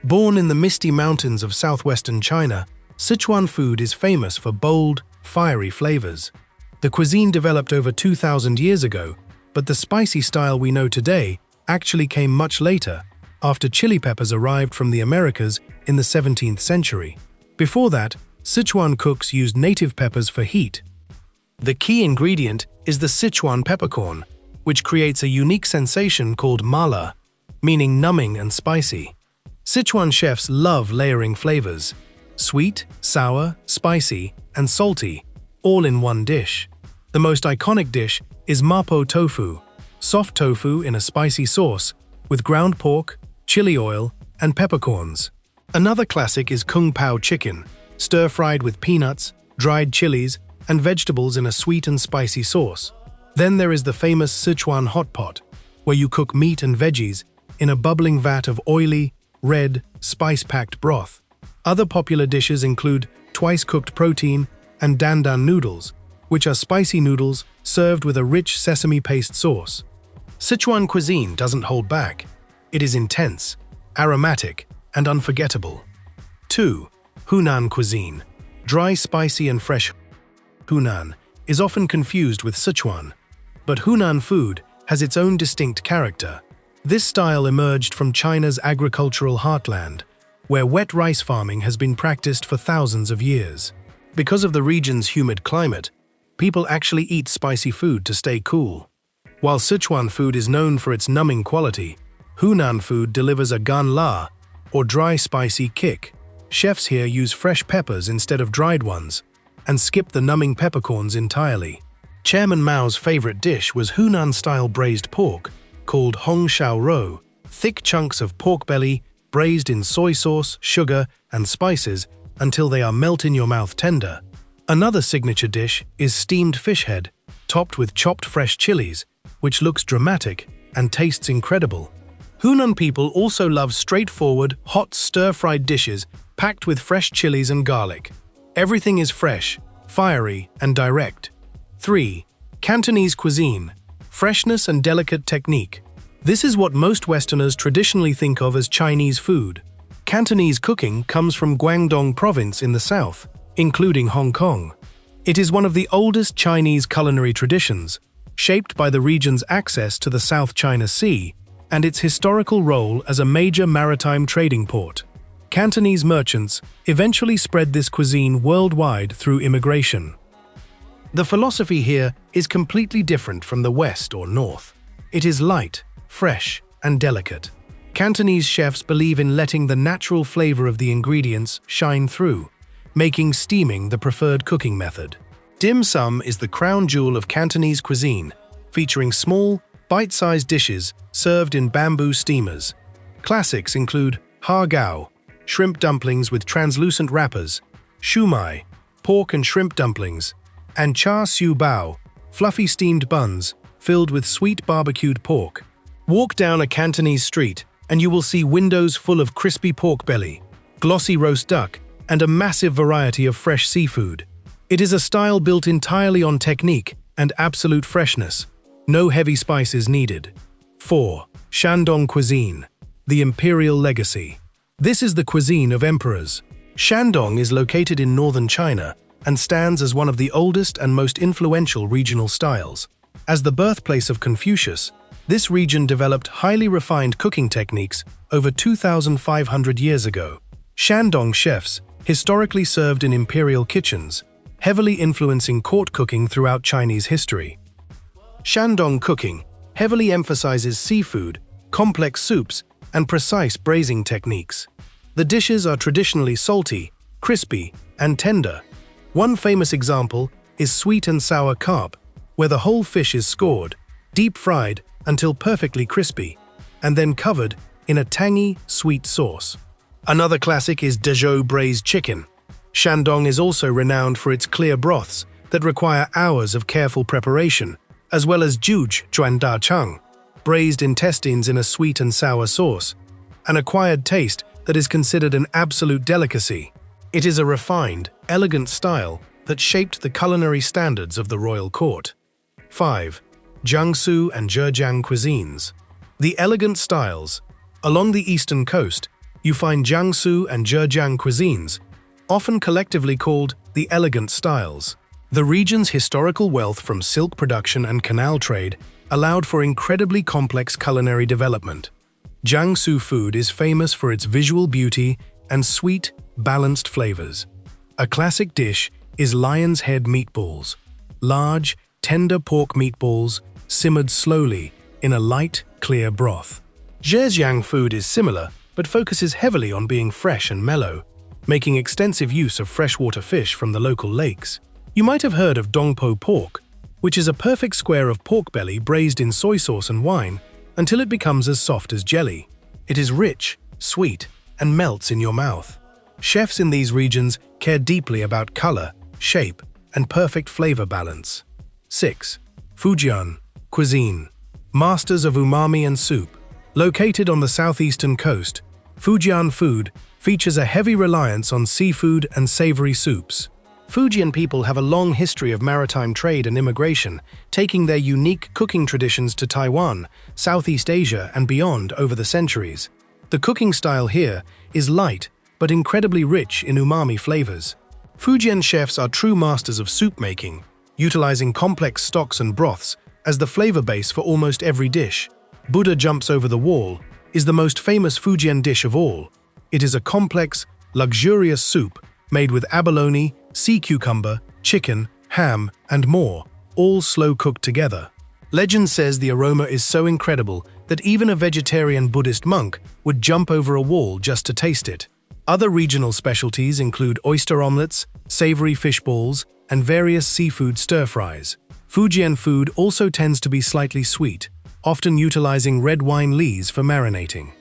Born in the misty mountains of southwestern China, Sichuan food is famous for bold, fiery flavors. The cuisine developed over 2,000 years ago, but the spicy style we know today actually came much later, after chili peppers arrived from the Americas in the 17th century. Before that, Sichuan cooks used native peppers for heat. The key ingredient is the Sichuan peppercorn, which creates a unique sensation called mala, meaning numbing and spicy. Sichuan chefs love layering flavors: sweet, sour, spicy, and salty, all in one dish. The most iconic dish is mapo tofu, soft tofu in a spicy sauce, with ground pork, chili oil, and peppercorns. Another classic is kung pao chicken, stir-fried with peanuts, dried chilies, and vegetables in a sweet and spicy sauce. Then there is the famous Sichuan hot pot, where you cook meat and veggies in a bubbling vat of oily, red, spice-packed broth. Other popular dishes include twice-cooked protein and dandan noodles, which are spicy noodles served with a rich sesame paste sauce. Sichuan cuisine doesn't hold back. It is intense, aromatic, and unforgettable. 2. Hunan cuisine. Dry, spicy, and fresh. Hunan is often confused with Sichuan, but Hunan food has its own distinct character. This style emerged from China's agricultural heartland, where wet rice farming has been practiced for thousands of years. Because of the region's humid climate, people actually eat spicy food to stay cool. While Sichuan food is known for its numbing quality, Hunan food delivers a gan la, or dry spicy kick. Chefs here use fresh peppers instead of dried ones, and skip the numbing peppercorns entirely. Chairman Mao's favorite dish was Hunan-style braised pork, called hong shao rou, thick chunks of pork belly braised in soy sauce, sugar, and spices until they are melt-in-your-mouth tender. Another signature dish is steamed fish head, topped with chopped fresh chilies, which looks dramatic and tastes incredible. Hunan people also love straightforward, hot stir-fried dishes packed with fresh chilies and garlic. Everything is fresh, fiery, and direct. 3. Cantonese cuisine. Freshness and delicate technique. This is what most Westerners traditionally think of as Chinese food. Cantonese cooking comes from Guangdong province in the south, including Hong Kong. It is one of the oldest Chinese culinary traditions, shaped by the region's access to the South China Sea and its historical role as a major maritime trading port. Cantonese merchants eventually spread this cuisine worldwide through immigration. The philosophy here is completely different from the West or North. It is light, fresh, and delicate. Cantonese chefs believe in letting the natural flavor of the ingredients shine through, making steaming the preferred cooking method. Dim sum is the crown jewel of Cantonese cuisine, featuring small, bite-sized dishes served in bamboo steamers. Classics include har gao, shrimp dumplings with translucent wrappers, shumai, pork and shrimp dumplings, and char siu bao, fluffy steamed buns filled with sweet barbecued pork. Walk down a Cantonese street and you will see windows full of crispy pork belly, glossy roast duck, and a massive variety of fresh seafood. It is a style built entirely on technique and absolute freshness. No heavy spices needed. 4. Shandong cuisine. The imperial legacy. This is the cuisine of emperors. Shandong is located in northern China and stands as one of the oldest and most influential regional styles. As the birthplace of Confucius, this region developed highly refined cooking techniques over 2,500 years ago. Shandong chefs historically served in imperial kitchens, heavily influencing court cooking throughout Chinese history. Shandong cooking heavily emphasizes seafood, complex soups, and precise braising techniques. The dishes are traditionally salty, crispy, and tender. One famous example is sweet and sour carp, where the whole fish is scored, deep-fried until perfectly crispy, and then covered in a tangy, sweet sauce. Another classic is Dezhou braised chicken. Shandong is also renowned for its clear broths that require hours of careful preparation, as well as juj zhuandachang, braised intestines in a sweet and sour sauce, an acquired taste that is considered an absolute delicacy. It is a refined, elegant style that shaped the culinary standards of the royal court. 5. Jiangsu and Zhejiang cuisines. The elegant styles. Along the eastern coast, you find Jiangsu and Zhejiang cuisines, often collectively called the elegant styles. The region's historical wealth from silk production and canal trade allowed for incredibly complex culinary development. Jiangsu food is famous for its visual beauty and sweet, balanced flavors. A classic dish is lion's head meatballs, large, tender pork meatballs simmered slowly in a light, clear broth. Zhejiang food is similar, but focuses heavily on being fresh and mellow, making extensive use of freshwater fish from the local lakes. You might have heard of dongpo pork, which is a perfect square of pork belly braised in soy sauce and wine until it becomes as soft as jelly. It is rich, sweet, and melts in your mouth. Chefs in these regions care deeply about color, shape, and perfect flavor balance. 6. Fujian cuisine. Masters of umami and soup. Located on the southeastern coast, Fujian food features a heavy reliance on seafood and savory soups. Fujian people have a long history of maritime trade and immigration, taking their unique cooking traditions to Taiwan, Southeast Asia, and beyond over the centuries. The cooking style here is light but incredibly rich in umami flavors. Fujian chefs are true masters of soup making, utilizing complex stocks and broths as the flavor base for almost every dish. Buddha jumps over the wall is the most famous Fujian dish of all. It is a complex, luxurious soup made with abalone, sea cucumber, chicken, ham, and more, all slow-cooked together. Legend says the aroma is so incredible that even a vegetarian Buddhist monk would jump over a wall just to taste it. Other regional specialties include oyster omelets, savory fish balls, and various seafood stir-fries. Fujian food also tends to be slightly sweet, often utilizing red wine lees for marinating.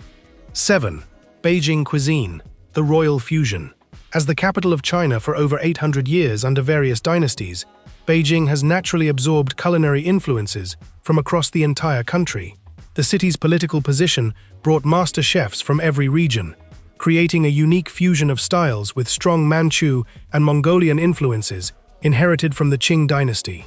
7. Beijing cuisine, the royal fusion. As the capital of China for over 800 years under various dynasties, Beijing has naturally absorbed culinary influences from across the entire country. The city's political position brought master chefs from every region, creating a unique fusion of styles with strong Manchu and Mongolian influences inherited from the Qing dynasty.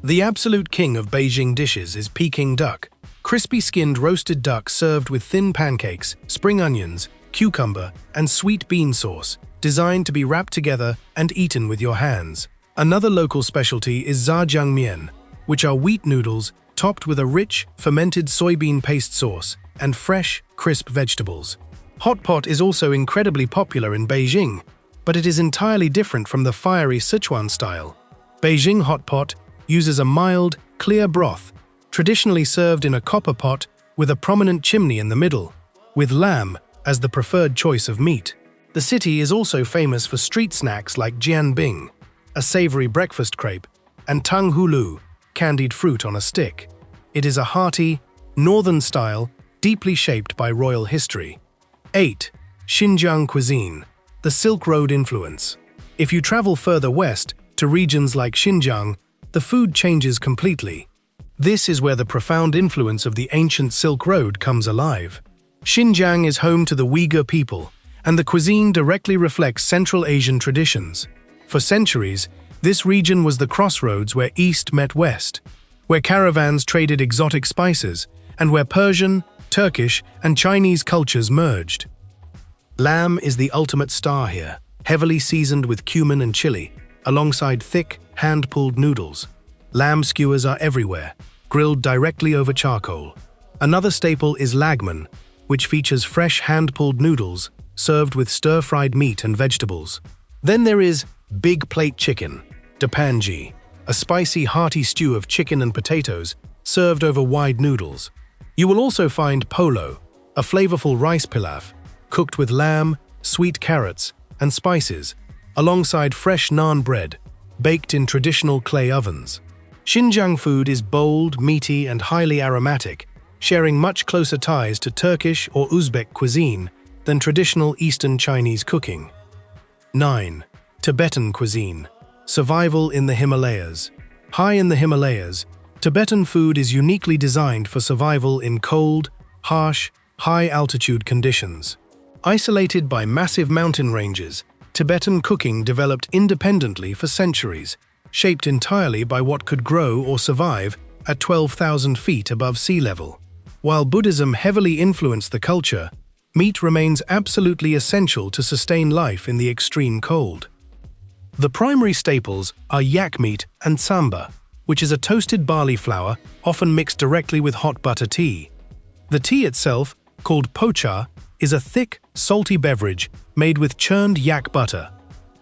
The absolute king of Beijing dishes is Peking duck, crispy-skinned roasted duck served with thin pancakes, spring onions, cucumber, and sweet bean sauce, designed to be wrapped together and eaten with your hands. Another local specialty is zhajiangmian, which are wheat noodles topped with a rich, fermented soybean paste sauce and fresh, crisp vegetables. Hot pot is also incredibly popular in Beijing, but it is entirely different from the fiery Sichuan style. Beijing hot pot uses a mild, clear broth, traditionally served in a copper pot with a prominent chimney in the middle, with lamb as the preferred choice of meat. The city is also famous for street snacks like jianbing, a savory breakfast crepe, and tanghulu, candied fruit on a stick. It is a hearty, northern style, deeply shaped by royal history. 8. Xinjiang cuisine, the Silk Road influence. If you travel further west to regions like Xinjiang, the food changes completely. This is where the profound influence of the ancient Silk Road comes alive. Xinjiang is home to the Uyghur people, and the cuisine directly reflects Central Asian traditions. For centuries, this region was the crossroads where East met West, where caravans traded exotic spices, and where Persian, Turkish, and Chinese cultures merged. Lamb is the ultimate star here, heavily seasoned with cumin and chili, alongside thick, hand-pulled noodles. Lamb skewers are everywhere, grilled directly over charcoal. Another staple is lagman, which features fresh hand-pulled noodles served with stir-fried meat and vegetables. Then there is big plate chicken, dapanji, a spicy, hearty stew of chicken and potatoes served over wide noodles. You will also find polo, a flavorful rice pilaf, cooked with lamb, sweet carrots, and spices, alongside fresh naan bread, baked in traditional clay ovens. Xinjiang food is bold, meaty, and highly aromatic, sharing much closer ties to Turkish or Uzbek cuisine than traditional Eastern Chinese cooking. 9. Tibetan cuisine, survival in the Himalayas. High in the Himalayas, Tibetan food is uniquely designed for survival in cold, harsh, high-altitude conditions. Isolated by massive mountain ranges, Tibetan cooking developed independently for centuries, shaped entirely by what could grow or survive at 12,000 feet above sea level. While Buddhism heavily influenced the culture, meat remains absolutely essential to sustain life in the extreme cold. The primary staples are yak meat and samba, which is a toasted barley flour often mixed directly with hot butter tea. The tea itself, called pocha, is a thick, salty beverage made with churned yak butter,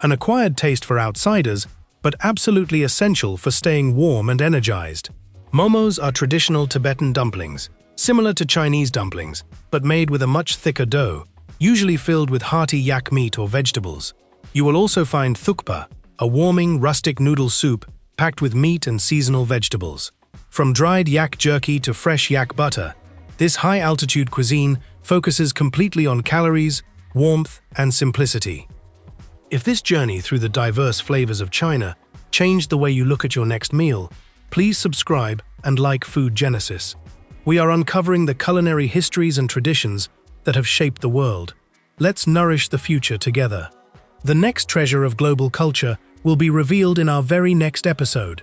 an acquired taste for outsiders, but absolutely essential for staying warm and energized. Momos are traditional Tibetan dumplings, similar to Chinese dumplings, but made with a much thicker dough, usually filled with hearty yak meat or vegetables. You will also find thukpa, a warming, rustic noodle soup packed with meat and seasonal vegetables. From dried yak jerky to fresh yak butter, this high-altitude cuisine focuses completely on calories, warmth, and simplicity. If this journey through the diverse flavors of China changed the way you look at your next meal, please subscribe and like Food Genesis. We are uncovering the culinary histories and traditions that have shaped the world. Let's nourish the future together. The next treasure of global culture will be revealed in our very next episode.